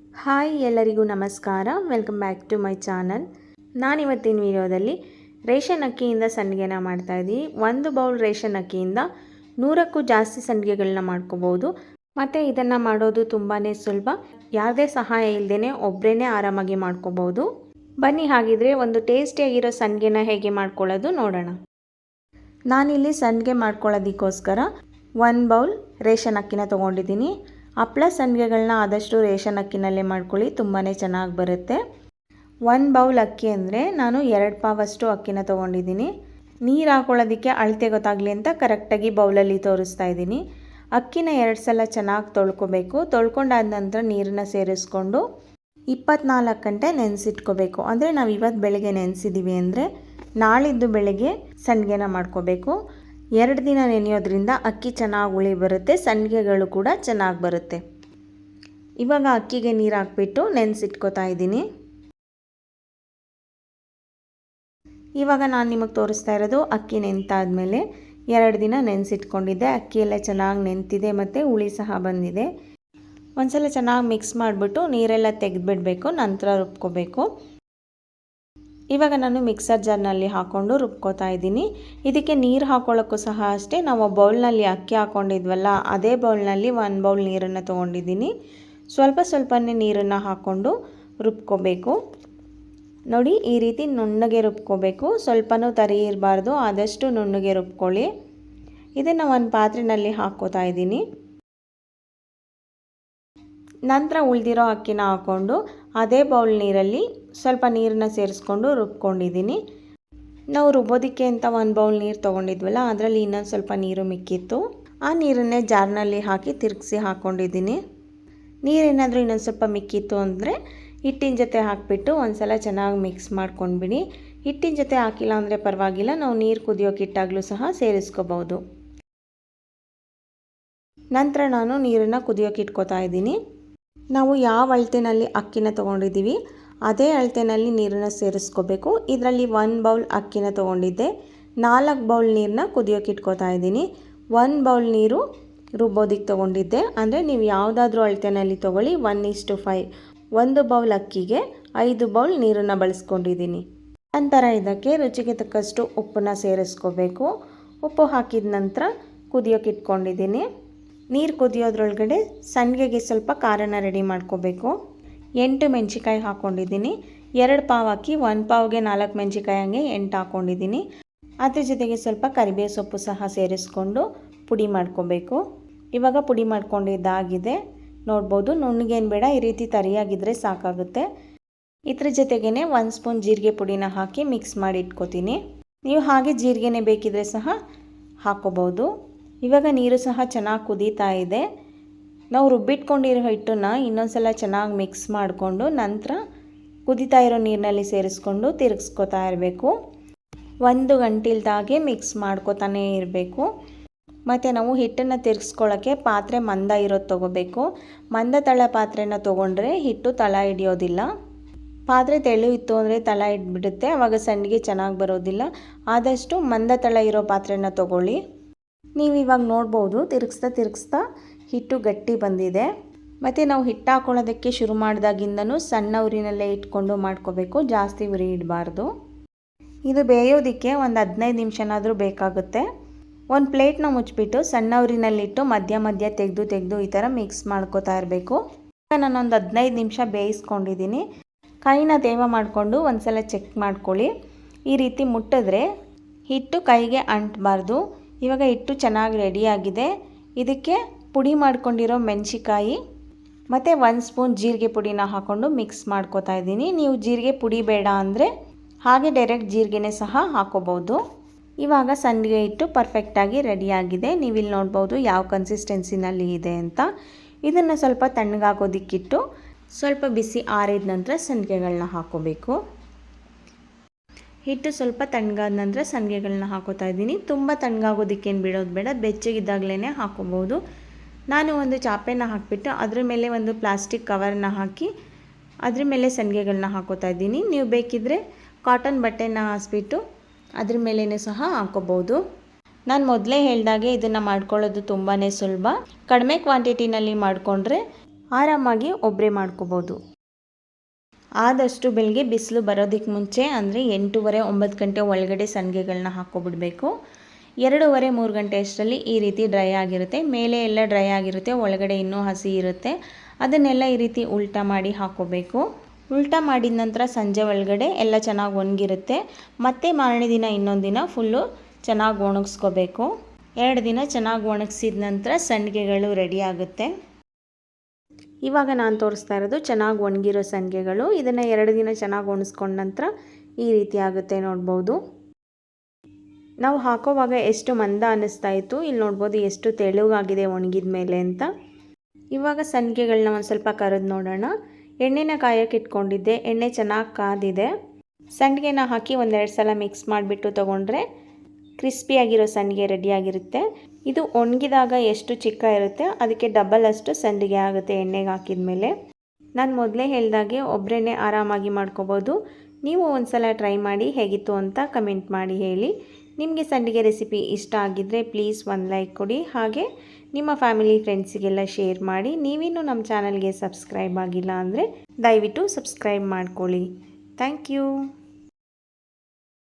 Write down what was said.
Hi ಎಲ್ಲರಿಗೂ ನಮಸ್ಕಾರ. Welcome back to my channel. ನಾನಿವತ್ತಿನ ವಿಡಿಯೋದಲ್ಲಿ ರೇಷನ್ ಅಕ್ಕಿಯಿಂದ ಸಂಡಿಗೆನ ಮಾಡ್ತಾಯಿದ್ದೀನಿ. ಒಂದು ಬೌಲ್ ರೇಷನ್ ಅಕ್ಕಿಯಿಂದ 100ಕ್ಕೂ ಜಾಸ್ತಿ ಸಂಡಿಗೆಗಳನ್ನ ಮಾಡ್ಕೋಬೋದು. ಮತ್ತು ಇದನ್ನು ಮಾಡೋದು ತುಂಬಾ ಸುಲಭ. ಯಾವುದೇ ಸಹಾಯ ಇಲ್ಲದೇ ಒಬ್ಬರೇ ಆರಾಮಾಗಿ ಮಾಡ್ಕೋಬೋದು. ಬನ್ನಿ ಹಾಗಿದ್ರೆ ಒಂದು ಟೇಸ್ಟಿಯಾಗಿರೋ ಸಂಡಿಗೆನ ಹೇಗೆ ಮಾಡ್ಕೊಳ್ಳೋದು ನೋಡೋಣ. ನಾನಿಲ್ಲಿ ಸಂಡಿಗೆ ಮಾಡ್ಕೊಳ್ಳೋದಕ್ಕೋಸ್ಕರ 1 ಬೌಲ್ ರೇಷನ್ ಅಕ್ಕಿನ ತೊಗೊಂಡಿದ್ದೀನಿ. ಹಪ್ಪಳ ಸಂಡಿಗೆಗಳನ್ನ ಆದಷ್ಟು ರೇಷನ್ ಅಕ್ಕಿನಲ್ಲೇ ಮಾಡ್ಕೊಳ್ಳಿ, ತುಂಬಾ ಚೆನ್ನಾಗಿ ಬರುತ್ತೆ. 1 ಬೌಲ್ ಅಕ್ಕಿ ಅಂದರೆ ನಾನು 2 ಪಾವಷ್ಟು ಅಕ್ಕಿನ ತೊಗೊಂಡಿದ್ದೀನಿ. ನೀರು ಹಾಕೊಳ್ಳೋದಕ್ಕೆ ಅಳತೆ ಗೊತ್ತಾಗಲಿ ಅಂತ ಕರೆಕ್ಟಾಗಿ ಬೌಲಲ್ಲಿ ತೋರಿಸ್ತಾ ಇದ್ದೀನಿ. ಅಕ್ಕಿನ 2 ಸಲ ಚೆನ್ನಾಗಿ ತೊಳ್ಕೊಬೇಕು. ತೊಳ್ಕೊಂಡಾದ ನಂತರ ನೀರನ್ನು ಸೇರಿಸ್ಕೊಂಡು 24 ಗಂಟೆ ನೆನೆಸಿಟ್ಕೋಬೇಕು. ಅಂದರೆ ನಾವು ಇವತ್ತು ಬೆಳಗ್ಗೆ ನೆನೆಸಿದ್ದೀವಿ ಅಂದರೆ ನಾಳಿದ್ದು ಬೆಳಗ್ಗೆ ಸಂಡಿಗೆನ ಮಾಡ್ಕೋಬೇಕು. 2 ದಿನ ನೆನೆಯೋದ್ರಿಂದ ಅಕ್ಕಿ ಚೆನ್ನಾಗಿ ಹುಳಿ ಬರುತ್ತೆ, ಸಂಡಿಗೆಗಳು ಕೂಡ ಚೆನ್ನಾಗಿ ಬರುತ್ತೆ. ಇವಾಗ ಅಕ್ಕಿಗೆ ನೀರು ಹಾಕ್ಬಿಟ್ಟು ನೆನೆಸಿಟ್ಕೋತಾ ಇದ್ದೀನಿ. ಇವಾಗ ನಾನು ನಿಮಗೆ ತೋರಿಸ್ತಾ ಇರೋದು ಅಕ್ಕಿ ನೆನೆತಾದ್ಮೇಲೆ 2 ದಿನ ನೆನೆಸಿಟ್ಕೊಂಡಿದ್ದೆ. ಅಕ್ಕಿ ಎಲ್ಲ ಚೆನ್ನಾಗಿ ನೆನೆತಿದೆ ಮತ್ತು ಹುಳಿ ಸಹ ಬಂದಿದೆ. ಒಂದ್ಸಲ ಚೆನ್ನಾಗಿ ಮಿಕ್ಸ್ ಮಾಡಿಬಿಟ್ಟು ನೀರೆಲ್ಲ ತೆಗೆದುಬಿಡಬೇಕು, ನಂತರ ರುಬ್ಕೋಬೇಕು. ಇವಾಗ ನಾನು ಮಿಕ್ಸರ್ ಜಾರ್ನಲ್ಲಿ ಹಾಕ್ಕೊಂಡು ರುಬ್ಕೋತಾ ಇದ್ದೀನಿ. ಇದಕ್ಕೆ ನೀರು ಹಾಕೊಳ್ಳೋಕ್ಕೂ ಸಹ ಅಷ್ಟೇ, ನಾವು ಬೌಲ್ನಲ್ಲಿ ಅಕ್ಕಿ ಹಾಕ್ಕೊಂಡಿದ್ವಲ್ಲ ಅದೇ ಬೌಲ್ನಲ್ಲಿ 1 ಬೌಲ್ ನೀರನ್ನು ತೊಗೊಂಡಿದ್ದೀನಿ. ಸ್ವಲ್ಪನೇ ನೀರನ್ನು ಹಾಕ್ಕೊಂಡು ರುಬ್ಕೋಬೇಕು. ನೋಡಿ, ಈ ರೀತಿ ನುಣ್ಣಗೆ ರುಬ್ಕೋಬೇಕು. ಸ್ವಲ್ಪನೂ ತರಿ ಇರಬಾರ್ದು, ಆದಷ್ಟು ನುಣ್ಣಗೆ ರುಬ್ಕೊಳ್ಳಿ. ಇದನ್ನು ಒಂದು ಪಾತ್ರೆಯಲ್ಲಿ ಹಾಕ್ಕೋತಾ ಇದ್ದೀನಿ. ನಂತರ ಉಳಿದಿರೋ ಅಕ್ಕಿನ ಹಾಕ್ಕೊಂಡು ಅದೇ ಬೌಲ್ ನೀರಲ್ಲಿ ಸ್ವಲ್ಪ ನೀರನ್ನ ಸೇರಿಸ್ಕೊಂಡು ರುಬ್ಕೊಂಡಿದ್ದೀನಿ. ನಾವು ರುಬ್ಬೋದಕ್ಕೆ ಅಂತ 1 ಬೌಲ್ ನೀರು ತೊಗೊಂಡಿದ್ವಲ್ಲ ಅದರಲ್ಲಿ ಇನ್ನೊಂದು ಸ್ವಲ್ಪ ನೀರು ಮಿಕ್ಕಿತ್ತು. ಆ ನೀರನ್ನೇ ಜಾರ್ನಲ್ಲಿ ಹಾಕಿ ತಿರುಗಿಸಿ ಹಾಕ್ಕೊಂಡಿದ್ದೀನಿ. ನೀರೇನಾದರೂ ಇನ್ನೊಂದು ಸ್ವಲ್ಪ ಮಿಕ್ಕಿತ್ತು ಅಂದರೆ ಹಿಟ್ಟಿನ ಜೊತೆ ಹಾಕಿಬಿಟ್ಟು ಒಂದ್ಸಲ ಚೆನ್ನಾಗಿ ಮಿಕ್ಸ್ ಮಾಡ್ಕೊಂಡ್ಬಿಡಿ. ಹಿಟ್ಟಿನ ಜೊತೆ ಹಾಕಿಲ್ಲ ಅಂದರೆ ಪರವಾಗಿಲ್ಲ, ನಾವು ನೀರು ಕುದಿಯೋಕೆ ಇಟ್ಟಾಗಲೂ ಸಹ ಸೇರಿಸ್ಕೋಬೋದು. ನಂತರ ನಾನು ನೀರನ್ನು ಕುದಿಯೋಕೆ ಇಟ್ಕೋತಾ ಇದ್ದೀನಿ. ನಾವು ಯಾವ ಅಳತೆನಲ್ಲಿ ಅಕ್ಕಿನ ತೊಗೊಂಡಿದ್ದೀವಿ ಅದೇ ಅಳತೆನಲ್ಲಿ ನೀರನ್ನು ಸೇರಿಸ್ಕೋಬೇಕು. ಇದರಲ್ಲಿ 1 ಬೌಲ್ ಅಕ್ಕಿನ ತೊಗೊಂಡಿದ್ದೆ, 4 ಬೌಲ್ ನೀರನ್ನ ಕುದಿಯೋಕೆ ಇಟ್ಕೋತಾ ಇದ್ದೀನಿ. 1 ಬೌಲ್ ನೀರು ರುಬ್ಬೋದಕ್ಕೆ ತೊಗೊಂಡಿದ್ದೆ. ಅಂದರೆ ನೀವು ಯಾವುದಾದ್ರೂ ಅಳತೆನಲ್ಲಿ ತೊಗೊಳ್ಳಿ. 1:5, 1 ಬೌಲ್ ಅಕ್ಕಿಗೆ 5 ಬೌಲ್ ನೀರನ್ನು ಬಳಸ್ಕೊಂಡಿದ್ದೀನಿ. ನಂತರ ಇದಕ್ಕೆ ರುಚಿಗೆ ತಕ್ಕಷ್ಟು ಉಪ್ಪನ್ನ ಸೇರಿಸ್ಕೋಬೇಕು. ಉಪ್ಪು ಹಾಕಿದ ನಂತರ ಕುದಿಯೋಕೆ ಇಟ್ಕೊಂಡಿದ್ದೀನಿ. ನೀರು ಕುದಿಯೋದ್ರೊಳಗಡೆ ಸಂಡಿಗೆಗೆ ಸ್ವಲ್ಪ ಖಾರನ ರೆಡಿ ಮಾಡ್ಕೋಬೇಕು. 8 ಮೆಣಸಿಕಾಯಿ ಹಾಕ್ಕೊಂಡಿದ್ದೀನಿ. 2 ಪಾವ್ ಹಾಕಿ 1 ಪಾವ್ಗೆ 4 ಮೆಣಸಿಕಾಯಿ ಹಂಗೆ 8 ಹಾಕ್ಕೊಂಡಿದ್ದೀನಿ. ಅದ್ರ ಜೊತೆಗೆ ಸ್ವಲ್ಪ ಕರಿಬೇವು ಸೊಪ್ಪು ಸಹ ಸೇರಿಸ್ಕೊಂಡು ಪುಡಿ ಮಾಡ್ಕೋಬೇಕು. ಇವಾಗ ಪುಡಿ ಮಾಡ್ಕೊಂಡಿದ್ದಾಗಿದೆ ನೋಡ್ಬೋದು. ನುಣ್ಣಗೇನು ಬೇಡ, ಈ ರೀತಿ ತರಿಯಾಗಿದ್ದರೆ ಸಾಕಾಗುತ್ತೆ. ಇದ್ರ ಜೊತೆಗೇ 1 ಸ್ಪೂನ್ ಜೀರಿಗೆ ಪುಡಿನ ಹಾಕಿ ಮಿಕ್ಸ್ ಮಾಡಿ ಇಟ್ಕೋತೀನಿ. ನೀವು ಹಾಗೆ ಜೀರಿಗೆನೇ ಬೇಕಿದ್ರೆ ಸಹ ಹಾಕ್ಕೋಬೋದು. ಇವಾಗ ನೀರು ಸಹ ಚೆನ್ನಾಗಿ ಕುದೀತಾ ಇದೆ. ನಾವು ರುಬ್ಬಿಟ್ಕೊಂಡಿರೋ ಹಿಟ್ಟನ್ನು ಇನ್ನೊಂದು ಸಲ ಚೆನ್ನಾಗಿ ಮಿಕ್ಸ್ ಮಾಡಿಕೊಂಡು ನಂತರ ಕುದೀತಾ ಇರೋ ನೀರಿನಲ್ಲಿ ಸೇರಿಸ್ಕೊಂಡು ತಿರುಗಿಸ್ಕೊತಾ ಇರಬೇಕು. 1 ಗಂಟೆಲ್ದಾಗೆ ಮಿಕ್ಸ್ ಮಾಡ್ಕೊತಾನೇ ಇರಬೇಕು. ಮತ್ತು ನಾವು ಹಿಟ್ಟನ್ನು ತಿರುಗಿಸ್ಕೊಳ್ಳೋಕ್ಕೆ ಪಾತ್ರೆ ಮಂದ ಇರೋದು ತೊಗೋಬೇಕು. ಮಂದ ತಳ ಪಾತ್ರೆನ ತೊಗೊಂಡ್ರೆ ಹಿಟ್ಟು ತಳ ಹಿಡಿಯೋದಿಲ್ಲ. ಪಾತ್ರೆ ತೆಳು ಇತ್ತು ಅಂದರೆ ತಳ ಹಿಡ್ಬಿಡುತ್ತೆ, ಆವಾಗ ಸಂಡಿಗೆ ಚೆನ್ನಾಗಿ ಬರೋದಿಲ್ಲ. ಆದಷ್ಟು ಮಂದ ತಳ ಇರೋ ಪಾತ್ರೆನ ತೊಗೊಳ್ಳಿ. ನೀವು ಇವಾಗ ನೋಡ್ಬೋದು, ತಿರುಗಿಸ್ತಾ ಹಿಟ್ಟು ಗಟ್ಟಿ ಬಂದಿದೆ. ಮತ್ತು ನಾವು ಹಿಟ್ಟು ಹಾಕೊಳ್ಳೋದಕ್ಕೆ ಶುರು ಮಾಡಿದಾಗಿಂದನೂ ಸಣ್ಣ ಉರಿನಲ್ಲೇ ಇಟ್ಕೊಂಡು ಮಾಡ್ಕೋಬೇಕು, ಜಾಸ್ತಿ ಉರಿ ಇಡಬಾರ್ದು. ಇದು ಬೇಯೋದಕ್ಕೆ ಒಂದು 15 ನಿಮಿಷನಾದರೂ ಬೇಕಾಗುತ್ತೆ. ಒಂದು ಪ್ಲೇಟ್ನ ಮುಚ್ಚಿಬಿಟ್ಟು ಸಣ್ಣ ಉರಿನಲ್ಲಿಟ್ಟು ಮಧ್ಯ ತೆಗೆದು ಈ ಥರ ಮಿಕ್ಸ್ ಮಾಡ್ಕೋತಾ ಇರಬೇಕು. ನಾನೊಂದು 15 ನಿಮಿಷ ಬೇಯಿಸ್ಕೊಂಡಿದ್ದೀನಿ. ಕೈನ ತೇವ ಮಾಡಿಕೊಂಡು ಒಂದು ಸಲ ಚೆಕ್ ಮಾಡ್ಕೊಳ್ಳಿ. ಈ ರೀತಿ ಮುಟ್ಟಿದ್ರೆ ಹಿಟ್ಟು ಕೈಗೆ ಅಂಟಬಾರ್ದು. ಇವಾಗ ಹಿಟ್ಟು ಚೆನ್ನಾಗಿ ರೆಡಿಯಾಗಿದೆ. ಇದಕ್ಕೆ ಪುಡಿ ಮಾಡ್ಕೊಂಡಿರೋ ಮೆಣಸಿಕಾಯಿ ಮತ್ತು 1 ಸ್ಪೂನ್ ಜೀರಿಗೆ ಪುಡಿನ ಹಾಕ್ಕೊಂಡು ಮಿಕ್ಸ್ ಮಾಡ್ಕೋತಾ ಇದ್ದೀನಿ. ನೀವು ಜೀರಿಗೆ ಪುಡಿ ಬೇಡ ಅಂದರೆ ಹಾಗೆ ಡೈರೆಕ್ಟ್ ಜೀರಿಗೆನೇ ಸಹ ಹಾಕ್ಕೋಬೋದು. ಇವಾಗ ಸಂಡಿಗೆ ಹಿಟ್ಟು ಪರ್ಫೆಕ್ಟಾಗಿ ರೆಡಿಯಾಗಿದೆ. ನೀವಿಲ್ಲಿ ನೋಡ್ಬೋದು ಯಾವ ಕನ್ಸಿಸ್ಟೆನ್ಸಿನಲ್ಲಿ ಇದೆ ಅಂತ. ಇದನ್ನು ಸ್ವಲ್ಪ ತಣ್ಣಗಾಗೋದಕ್ಕಿಟ್ಟು ಸ್ವಲ್ಪ ಬಿಸಿ ಆರಿದ ನಂತರ ಸಂಡಿಗೆಗಳನ್ನ ಹಾಕ್ಕೋಬೇಕು. ಹಿಟ್ಟು ಸ್ವಲ್ಪ ತಣ್ಣಗಾದ ನಂತರ ಸಂಡಿಗೆಗಳನ್ನ ಹಾಕೋತಾ ಇದ್ದೀನಿ. ತುಂಬ ತಣ್ಣಗಾಗೋದಕ್ಕೇನು ಬಿಡೋದು ಬೇಡ, ಬೆಚ್ಚಗಿದ್ದಾಗಲೇ ಹಾಕ್ಕೋಬೋದು. ನಾನು ಒಂದು ಚಾಪೆನ ಹಾಕಿಬಿಟ್ಟು ಅದ್ರ ಮೇಲೆ ಒಂದು ಪ್ಲಾಸ್ಟಿಕ್ ಕವರ್ನ ಹಾಕಿ ಅದ್ರ ಮೇಲೆ ಸಂಡಿಗೆಗಳನ್ನ ಹಾಕೋತಾ ಇದ್ದೀನಿ. ನೀವು ಬೇಕಿದ್ದರೆ ಕಾಟನ್ ಬಟ್ಟೆನ ಹಾಸ್ಬಿಟ್ಟು ಅದ್ರ ಮೇಲೇ ಸಹ ಹಾಕ್ಕೋಬೋದು. ನಾನು ಮೊದಲೇ ಹೇಳ್ದಾಗೆ ಇದನ್ನು ಮಾಡ್ಕೊಳ್ಳೋದು ತುಂಬಾ ಸುಲಭ. ಕಡಿಮೆ ಕ್ವಾಂಟಿಟಿನಲ್ಲಿ ಮಾಡಿಕೊಂಡ್ರೆ ಆರಾಮಾಗಿ ಒಬ್ಬರೇ ಮಾಡ್ಕೋಬೋದು. ಆದಷ್ಟು ಬೆಳಗ್ಗೆ ಬಿಸಿಲು ಬರೋದಕ್ಕೆ ಮುಂಚೆ ಅಂದರೆ 8:30 9 ಗಂಟೆ ಒಳಗಡೆ ಸಂಡಿಗೆಗಳನ್ನ ಹಾಕ್ಕೊಬಿಡಬೇಕು. 2:30 3 ಗಂಟೆ ಅಷ್ಟರಲ್ಲಿ ಈ ರೀತಿ ಡ್ರೈ ಆಗಿರುತ್ತೆ. ಮೇಲೆ ಎಲ್ಲ ಡ್ರೈ ಆಗಿರುತ್ತೆ, ಒಳಗಡೆ ಇನ್ನೂ ಹಸಿ ಇರುತ್ತೆ. ಅದನ್ನೆಲ್ಲ ಈ ರೀತಿ ಉಲ್ಟಾ ಮಾಡಿ ಹಾಕ್ಕೋಬೇಕು. ಉಲ್ಟಾ ಮಾಡಿದ ನಂತರ ಸಂಜೆ ಒಳಗಡೆ ಎಲ್ಲ ಚೆನ್ನಾಗಿ ಒಣಗಿರುತ್ತೆ. ಮತ್ತು ಮಾರನೇ ದಿನ ಇನ್ನೊಂದು ದಿನ ಫುಲ್ಲು ಚೆನ್ನಾಗಿ ಒಣಗಿಸ್ಕೋಬೇಕು. 2 ದಿನ ಚೆನ್ನಾಗಿ ಒಣಗಿಸಿದ ನಂತರ ಸಂಡಿಗೆಗಳು ರೆಡಿ ಆಗುತ್ತೆ. ಇವಾಗ ನಾನು ತೋರಿಸ್ತಾ ಇರೋದು ಚೆನ್ನಾಗಿ ಒಣಗಿರೋ ಸಂಡಿಗೆಗಳು. ಇದನ್ನು 2 ದಿನ ಚೆನ್ನಾಗಿ ಒಣಗಿಸ್ಕೊಂಡ ನಂತರ ಈ ರೀತಿ ಆಗುತ್ತೆ ನೋಡ್ಬೋದು. ನಾವು ಹಾಕೋವಾಗ ಎಷ್ಟು ಮಂದ ಅನ್ನಿಸ್ತಾ ಇತ್ತು, ಇಲ್ಲಿ ನೋಡ್ಬೋದು ಎಷ್ಟು ತೆಳುವಾಗಿದೆ ಒಣಗಿದ ಮೇಲೆ ಅಂತ. ಇವಾಗ ಸಂಡಿಗೆಗಳನ್ನ ಒಂದು ಸ್ವಲ್ಪ ಕರೆದು ನೋಡೋಣ. ಎಣ್ಣೆನ ಕಾಯಕ್ಕೆ ಇಟ್ಕೊಂಡಿದ್ದೆ, ಎಣ್ಣೆ ಚೆನ್ನಾಗಿ ಕಾದಿದೆ. ಸಂಡಿಗೆನ ಹಾಕಿ 1-2 ಸಲ ಮಿಕ್ಸ್ ಮಾಡಿಬಿಟ್ಟು ತೊಗೊಂಡ್ರೆ ಕ್ರಿಸ್ಪಿಯಾಗಿರೋ ಸಂಡಿಗೆ ರೆಡಿಯಾಗಿರುತ್ತೆ. ಇದು ಒಣಗಿದಾಗ ಎಷ್ಟು ಚಿಕ್ಕ ಇರುತ್ತೆ ಅದಕ್ಕೆ ಡಬಲ್ ಅಷ್ಟು ಸಂಡಿಗೆ ಆಗುತ್ತೆ ಎಣ್ಣೆಗೆ ಹಾಕಿದ ಮೇಲೆ. ನಾನು ಮೊದಲೇ ಹೇಳಿದಾಗೆ ಒಬ್ಬರೇ ಆರಾಮಾಗಿ ಮಾಡ್ಕೋಬೋದು. ನೀವು ಒಂದು ಸಲ ಟ್ರೈ ಮಾಡಿ ಹೇಗಿತ್ತು ಅಂತ ಕಮೆಂಟ್ ಮಾಡಿ ಹೇಳಿ. ನಿಮಗೆ ಸಂಡಿಗೆ ರೆಸಿಪಿ ಇಷ್ಟ ಆಗಿದ್ದರೆ ಪ್ಲೀಸ್ ಒಂದು ಲೈಕ್ ಕೊಡಿ. ಹಾಗೆ ನಿಮ್ಮ ಫ್ಯಾಮಿಲಿ ಫ್ರೆಂಡ್ಸಿಗೆಲ್ಲ ಶೇರ್ ಮಾಡಿ. ನೀವಿನ್ನೂ ನಮ್ಮ ಚಾನಲ್ಗೆ ಸಬ್ಸ್ಕ್ರೈಬ್ ಆಗಿಲ್ಲ ಅಂದರೆ ದಯವಿಟ್ಟು ಸಬ್ಸ್ಕ್ರೈಬ್ ಮಾಡ್ಕೊಳ್ಳಿ. Thank you.